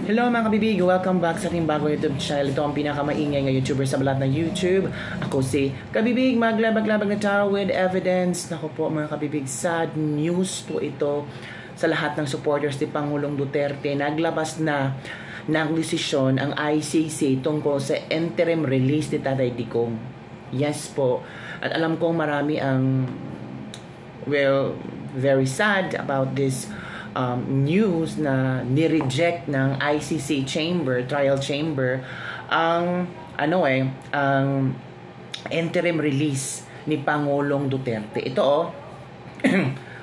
Hello mga kabibig! Welcome back sa ating bagong YouTube channel. Ito ang pinakamaingay na YouTuber sa balat ng YouTube. Ako si Kabibig, maglabag-labag na tao with evidence. Naku po mga kabibig, sad news po ito sa lahat ng supporters ni Pangulong Duterte. Naglabas na ng desisyon ang ICC tungkol sa interim release ni Tatay Digong. Yes po. At alam kong marami ang very sad about this news na ni-reject ng ICC trial chamber ang ang interim release ni Pangulong Duterte. Ito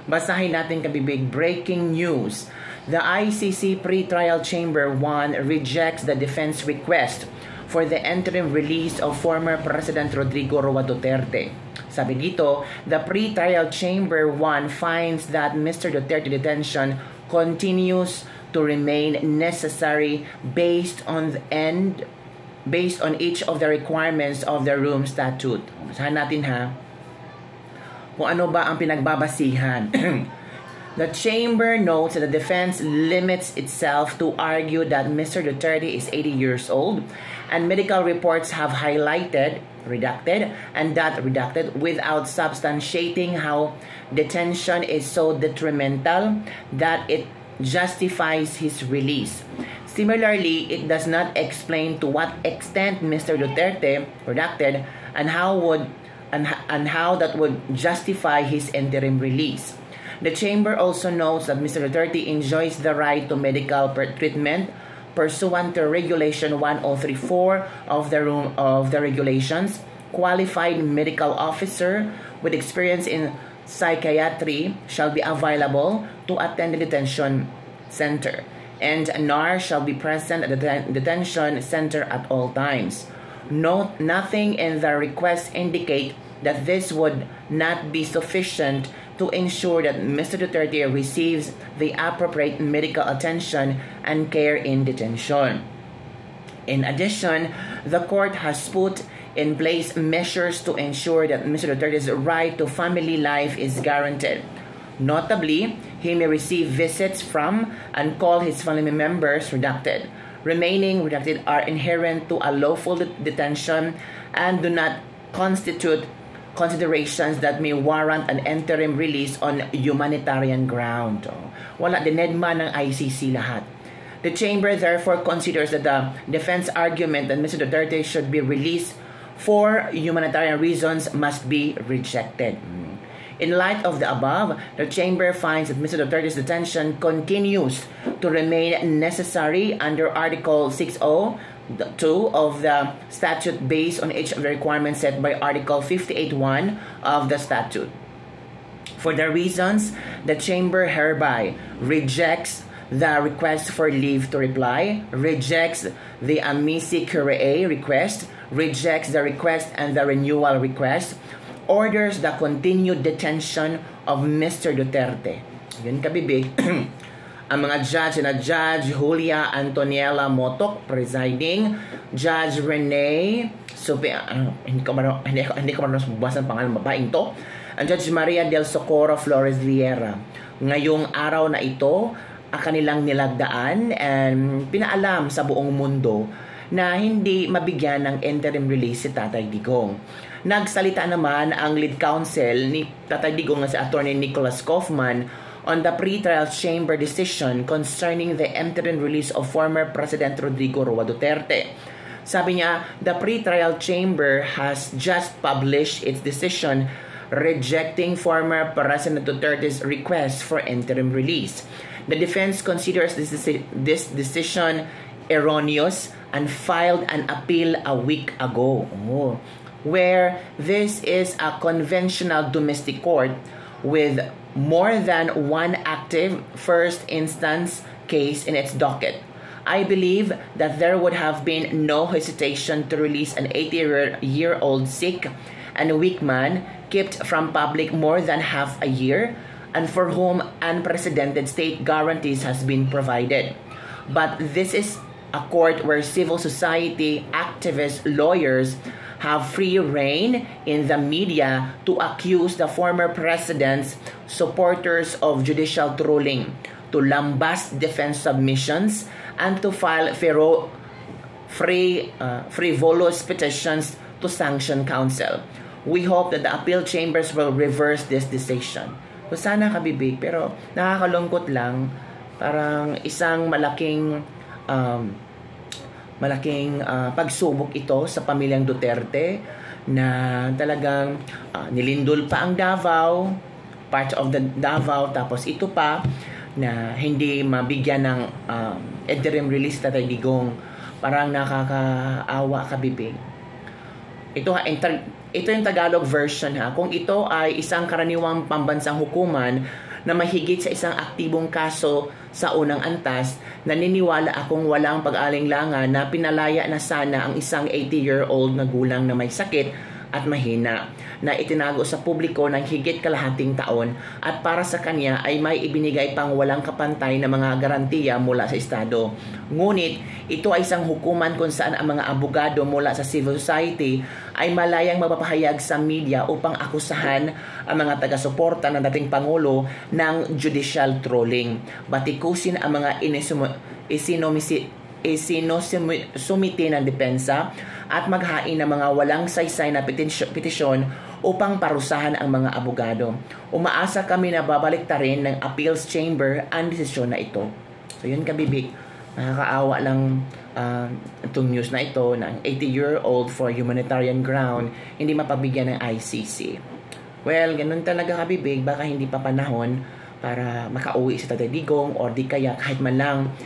basahin natin kabibig, breaking news. The ICC pre-trial chamber 1 rejects the defense request for the interim release of former President Rodrigo Roa Duterte. Sabi dito, the pre-trial chamber 1 finds that Mr. Duterte detention continues to remain necessary based on each of the requirements of the Rome Statute. Basahan natin ha. Kung ano ba ang pinagbabasihan. The chamber notes that the defense limits itself to argue that Mr. Duterte is 80 years old and medical reports have redacted without substantiating how detention is so detrimental that it justifies his release. Similarly, it does not explain to what extent Mr. Duterte redacted and how that would justify his interim release. The chamber also notes that Mr. Duterte enjoys the right to medical treatment pursuant to Regulation 1034 of the regulations. Qualified medical officer with experience in psychiatry shall be available to attend the detention center, and NAR shall be present at the detention center at all times. Nothing in the request indicate that this would not be sufficient to ensure that Mr. Duterte receives the appropriate medical attention and care in detention. In addition, the court has put in place measures to ensure that Mr. Duterte's right to family life is guaranteed. Notably, he may receive visits from and call his family members redacted. Remaining redacted are inherent to a lawful detention and do not constitute considerations that may warrant an interim release on humanitarian ground. Wala dinedma ng ICC lahat. The chamber therefore considers that the defense argument that Mr. Duterte should be released for humanitarian reasons must be rejected. In light of the above, the chamber finds that Mr. Duterte's detention continues to remain necessary under Article 602 of the statute based on each of the requirements set by Article 58(1) of the statute. For the reasons, the chamber hereby rejects the request for leave to reply, rejects the amici curiae request, rejects the request and the renewal request, orders the continued detention of Mr. Duterte. Yun kabibig. Ang mga judge na Judge Julia Antoniela Motok presiding, Judge Rene hindi ko marunong basa ang pangalan babaeng to, ang Judge Maria del Socorro Flores Vieira. Ngayong araw na ito, ang kanilang nilagdaan and pinaalam sa buong mundo na hindi mabigyan ng interim release si Tatay Digong. Nagsalita naman ang lead counsel ni Tatay Digong na si Attorney Nicholas Kaufman on the pre-trial chamber decision concerning the interim release of former President Rodrigo Roa Duterte. Sabi niya, the pre-trial chamber has just published its decision rejecting former President Duterte's request for interim release. The defense considers this decision erroneous and filed an appeal a week ago, where this is a conventional domestic court with more than one active first instance case in its docket. I believe that there would have been no hesitation to release an 80-year-old sick and weak man kept from public more than half a year and for whom unprecedented state guarantees has been provided. But this is a court where civil society activists, lawyers have free reign in the media to accuse the former president's supporters of judicial trolling, to lambast defense submissions, and to file frivolous petitions to sanction council. We hope that the appeal chambers will reverse this decision. So sana kabibig, pero nakakalungkot lang, parang isang malaking pagsubok ito sa pamilyang Duterte na talagang nilindol pa ang Davao, part of the Davao, tapos ito pa na hindi mabigyan ng interim release Tatay Digong. Parang nakakaawa kabibig. Ito yung Tagalog version ha. Kung ito ay isang karaniwang pambansang hukuman na mahigit sa isang aktibong kaso sa unang antas, naniniwala akong walang pag-alinlangan na pinalaya na sana ang isang 80-year-old na gulang na may sakit at mahina na itinago sa publiko ng higit kalahating taon at para sa kanya ay may ibinigay pang walang kapantay na mga garantiya mula sa Estado. Ngunit ito ay isang hukuman kung saan ang mga abogado mula sa civil society ay malayang mapapahayag sa media upang akusahan ang mga taga-suporta ng dating Pangulo ng judicial trolling. Batikusin ang mga isinosumite ng depensa at maghain ng mga walang saysay na petisyon upang parusahan ang mga abogado. Umaasa kami na babalik ta rin ng appeals chamber ang desisyon na ito. So yun kabibig, nakakaawa lang itong news na ito ng 80-year-old for humanitarian ground hindi mapabigyan ng ICC. Well, ganun talaga kabibig, baka hindi pa panahon para makauwi si Tatay Digong or di kaya kahit man lang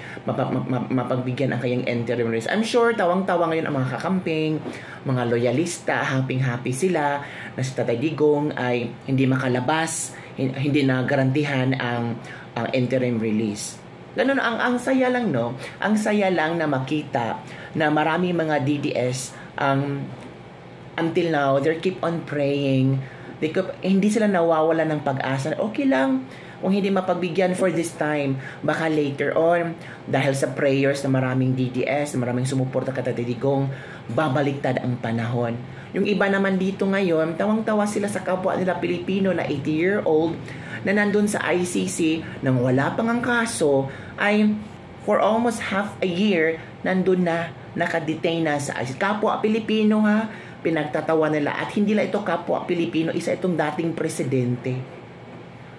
mapagbigyan ang kayang interim release. I'm sure tawang-tawa ngayon ang mga kakamping, mga loyalista, happy sila na si Tatay Digong ay hindi makalabas, hindi na garantihan ang interim release. Ganun, ang saya lang, no? Ang saya lang na makita na marami mga DDS until now, they keep on praying. Hindi sila nawawala ng pag-asa. Okay lang kung hindi mapagbigyan for this time, baka later on, dahil sa prayers na maraming DDS, na maraming sumuporta kay Tatay Digong, babaliktad ang panahon. Yung iba naman dito ngayon, tawang-tawa sila sa kapwa nila Pilipino na 80-year-old na nandun sa ICC nang wala pang ang kaso, ay for almost half a year, nandun na, nakadetain na sa ICC. Kapwa Pilipino ha, pinagtatawa nila. At hindi lang ito kapwa Pilipino, isa itong dating presidente.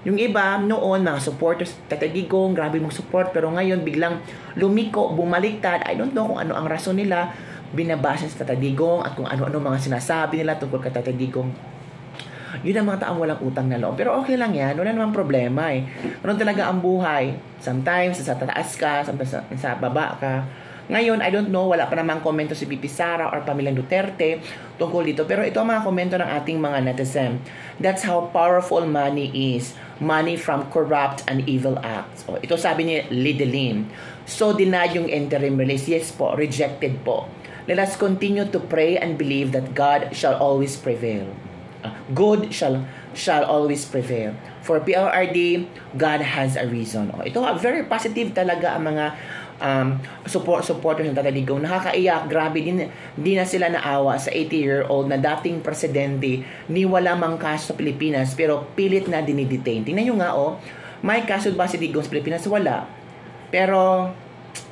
Yung iba, noon, mga supporters, Tatay Digong, grabe mong support, pero ngayon, biglang lumiko, bumaliktad. I don't know kung ano ang rason nila, binabasa sa Tatay Digong, at kung ano-ano mga sinasabi nila tungkol kay Tatay Digong. Yun ang mga taong walang utang na loob. Pero okay lang yan, wala namang problema eh. Ano talaga ang buhay? Sometimes, sa taas ka, sometimes sa baba ka. Ngayon, I don't know, wala pa namang komento si Pipi Sara or pamilyang Duterte tungkol dito. Pero ito ang mga komento ng ating mga netizen. That's how powerful money is. Money from corrupt and evil acts. O, ito sabi ni Lideline. So, denied yung interim release. Yes po, rejected po. Let us continue to pray and believe that God shall always prevail. Good shall always prevail. For PRRD, God has a reason. O, ito, very positive talaga ang mga supporters ng Tatay Digong. Nakakaiyak, grabe din na sila naawa sa 80-year-old na dating presidente ni wala mang kaso sa Pilipinas pero pilit na dinidetain. Tingnan nyo nga may kaso ba si Digong sa Pilipinas? Wala. Pero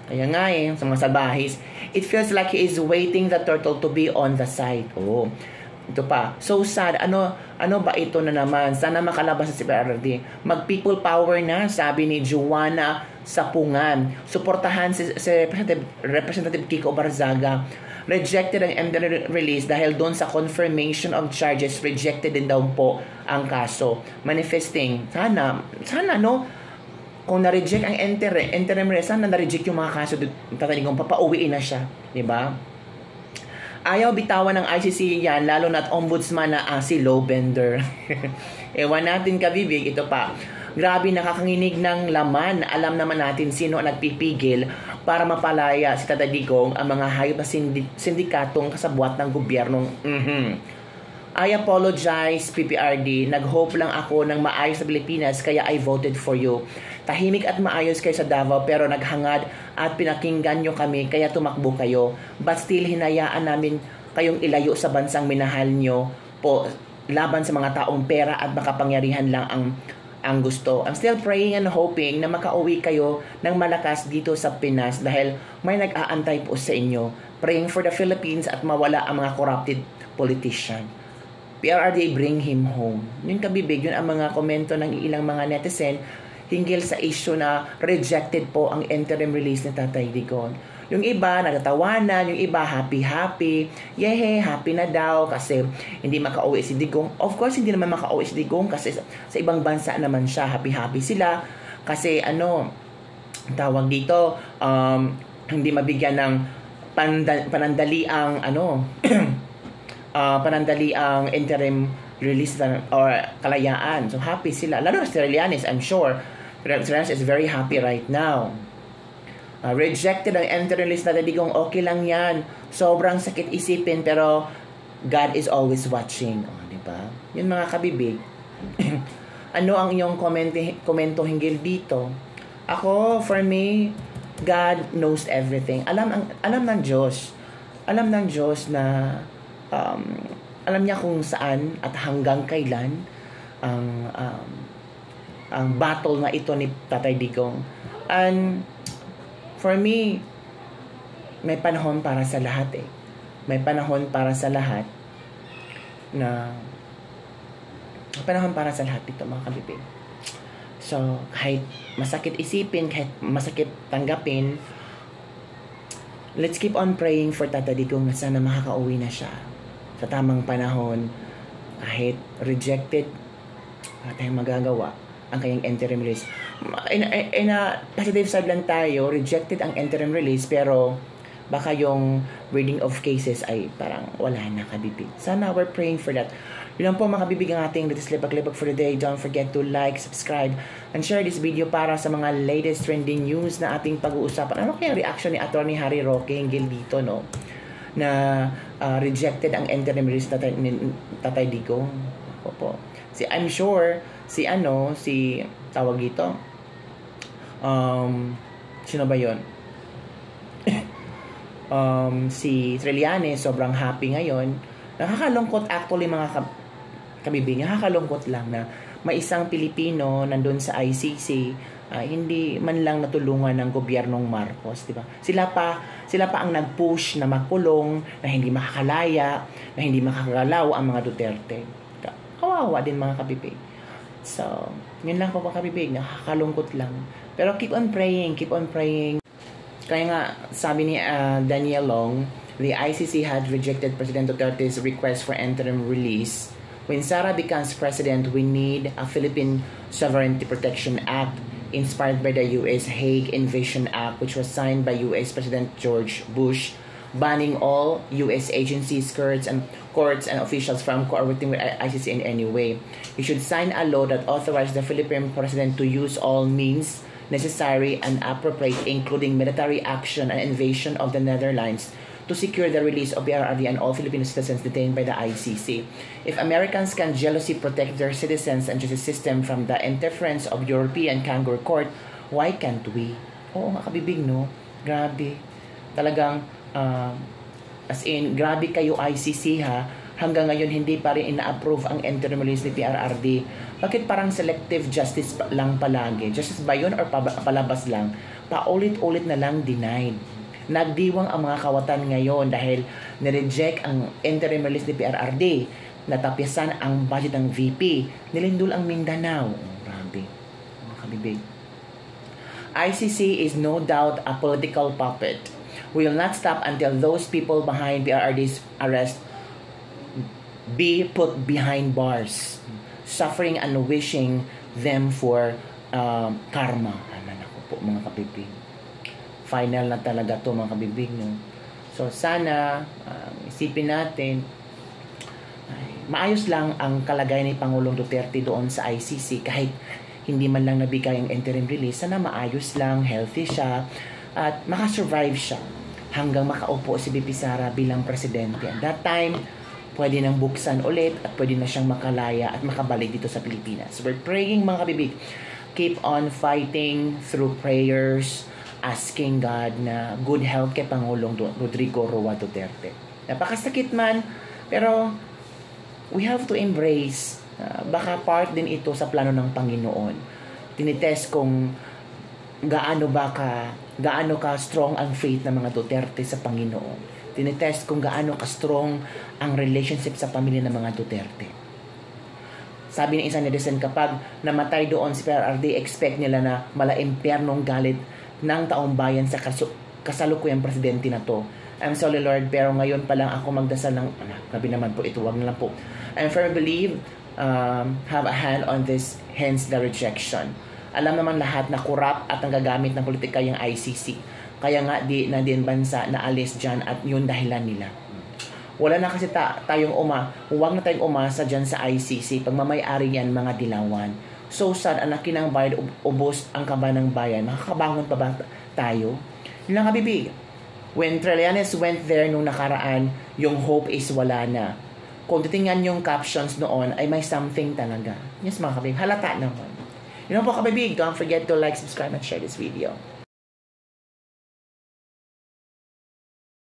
kaya nga sa mga salbahis, it feels like he is waiting the turtle to be on the side. Ito pa. So sad. Ano ba ito na naman? Sana makalabas sa PRRD. Mag-people power na, sabi ni Joanna Sapungan. Suportahan si Representative Kiko Barzaga. Rejected ang interim release dahil doon sa confirmation of charges, rejected din daw po ang kaso. Manifesting. Sana kung na-reject ang interim release, sana na-reject yung mga kaso, tataligang papauwiin na siya. Diba? Ayaw bitawan ng ICC yan, lalo na't ombudsman na si Lowbender. Ewan natin kabibig, ito pa. Grabe, nakakanginig ng laman. Alam naman natin sino ang nagpipigil para mapalaya si Tatay Digong ang mga hayop na sindikatong kasabwat ng gobyernong. I apologize, PPRD. Nag-hope lang ako ng maayos sa Pilipinas kaya I voted for you. Tahimik at maayos kayo sa Davao pero naghangad at pinakinggan nyo kami kaya tumakbo kayo. But still, hinayaan namin kayong ilayo sa bansang minahal nyo po laban sa mga taong pera at makapangyarihan lang ang ang gusto. I'm still praying and hoping na makauwi kayo ng malakas dito sa Pinas dahil may nag-aantay po sa inyo. Praying for the Philippines at mawala ang mga corrupted politician. PRRD, bring him home. Yung kabibig, yun ang mga komento ng ilang mga netizen hinggil sa issue na rejected po ang interim release ni Tatay Digong. Yung iba, nagtatawanan, yung iba, happy. Yehe, happy na daw kasi hindi makauwi si Digong. Of course, hindi naman makauwi si Digong kasi sa ibang bansa naman siya, happy sila. Kasi tawag dito, hindi mabigyan ng panandaliang panandaliang interim release or kalayaan. So, happy sila. Lalo na si Trillanes, I'm sure. Trillanes is very happy right now. Rejected ang interim release na Digong, okay lang yan. Sobrang sakit isipin, pero God is always watching. Diba? Yun mga kabibig. Ano ang iyong komento hinggil dito? Ako, for me, God knows everything. Alam ng Diyos. Alam ng Diyos na alam niya kung saan at hanggang kailan ang battle na ito ni Tatay Digong. And for me, may panahon para sa lahat May panahon para sa lahat dito mga kabibig. So, kahit masakit isipin, kahit masakit tanggapin, let's keep on praying for Tatay Digong na sana makakauwi na siya sa tamang panahon. Kahit rejected, wala tayong magagawa ang kanyang interim release. In a positive side lang tayo, rejected ang interim release, pero baka yung reading of cases ay parang wala na kabibig. Sana we're praying for that. Yun lang po mga kabibig ang ating latest lipak-lipak for the day. Don't forget to like, subscribe, and share this video para sa mga latest trending news na ating pag-uusapan. Ano kaya reaction ni Atty. Harry Roque hinggil dito, no? Na rejected ang interim release ni Tatay Digong. Opo. I'm sure si tawag ito, sino ba yun? Si Trillanes, sobrang happy ngayon. Nakakalungkot actually mga kabibig, nakakalungkot lang na may isang Pilipino nandun sa ICC, hindi man lang natulungan ng gobyernong Marcos, di ba? Sila pa ang nag-push na makulong, na hindi makakalaya, na hindi makakagalaw ang mga Duterte. Kawawa din mga kabibig. So, yun lang po mga kabibig, nakakalungkot lang. Pero keep on praying. Kaya nga, sabi ni Daniel Long, the ICC had rejected President Duterte's request for interim release. When Sara becomes president, we need a Philippine Sovereignty Protection Act inspired by the U.S. Hague Invasion Act, which was signed by U.S. President George Bush, banning all U.S. agencies, courts and officials from cooperating with ICC in any way. He should sign a law that authorizes the Philippine President to use all means necessary and appropriate, including military action and invasion of the Netherlands, to secure the release of PRRD and all Filipino citizens detained by the ICC. If Americans can jealously protect their citizens and justice system from the interference of European Kangaroo Court, why can't we? Oo nga kabibig, no? Grabe. Talagang, as in, grabe kayo ICC ha. Hanggang ngayon, hindi pa rin ina-approve ang interim release ni PRRD. Bakit parang selective justice lang palagi? Justice ba yun or palabas lang? Paulit-ulit na lang denied. Nagdiwang ang mga kawatan ngayon dahil nireject ang interim release ni PRRD. Natapisan ang budget ng VP. Nilindol ang Mindanao. Grabe. Mga kabibig. ICC is no doubt a political puppet. We will not stop until those people behind PRRD's arrest be put behind bars, suffering and wishing them for karma. Ako po mga kabibig. Final na talaga to mga kabibig, no? So sana isipin natin maayos lang ang kalagayan ni Pangulong Duterte doon sa ICC kahit hindi man lang nabigay ang interim release. Sana maayos lang, healthy siya at makasurvive siya hanggang makaupo si BP Sara bilang presidente. At that time, pwede nang buksan ulit at pwede na siyang makalaya at makabalik dito sa Pilipinas. So we're praying mga kabibig. Keep on fighting through prayers, asking God na good health kay Pangulong Rodrigo Roa Duterte. Napakasakit man, pero we have to embrace Baka part din ito sa plano ng Panginoon. Tinitest kung gaano ka strong ang faith ng mga Duterte sa Panginoon. Tinitest kung gaano ka strong ang relationship sa pamilya ng mga Duterte. Sabi ng isang netizen, kapag namatay doon si PRRD, expect nila na mala-impyernong galit ng taong bayan sa kasalukuyang presidente na to. I'm sorry Lord, pero ngayon pa lang ako magdasal ng, grabe naman po ito, wag na lang po. I firmly believe, have a hand on this, hence the rejection. Alam naman lahat na corrupt at ang gagamit ng politika yung ICC. Kaya nga di na din bansa na alis dyan at yun dahilan nila. Wala na kasi huwag na tayong umasa dyan sa ICC. Pagmamayari yan mga dilawan. So sad, ang laki ng bayan, ubos ang kaba ng bayan. Makakabangon pa ba tayo? Yun lang kabibig. When Trillanes went there nung nakaraan, yung hope is wala na. Kung titingnan yung captions noon, ay may something talaga. Yes mga kabibig, halata naman. Yun lang po kabibig. Don't forget to like, subscribe, and share this video.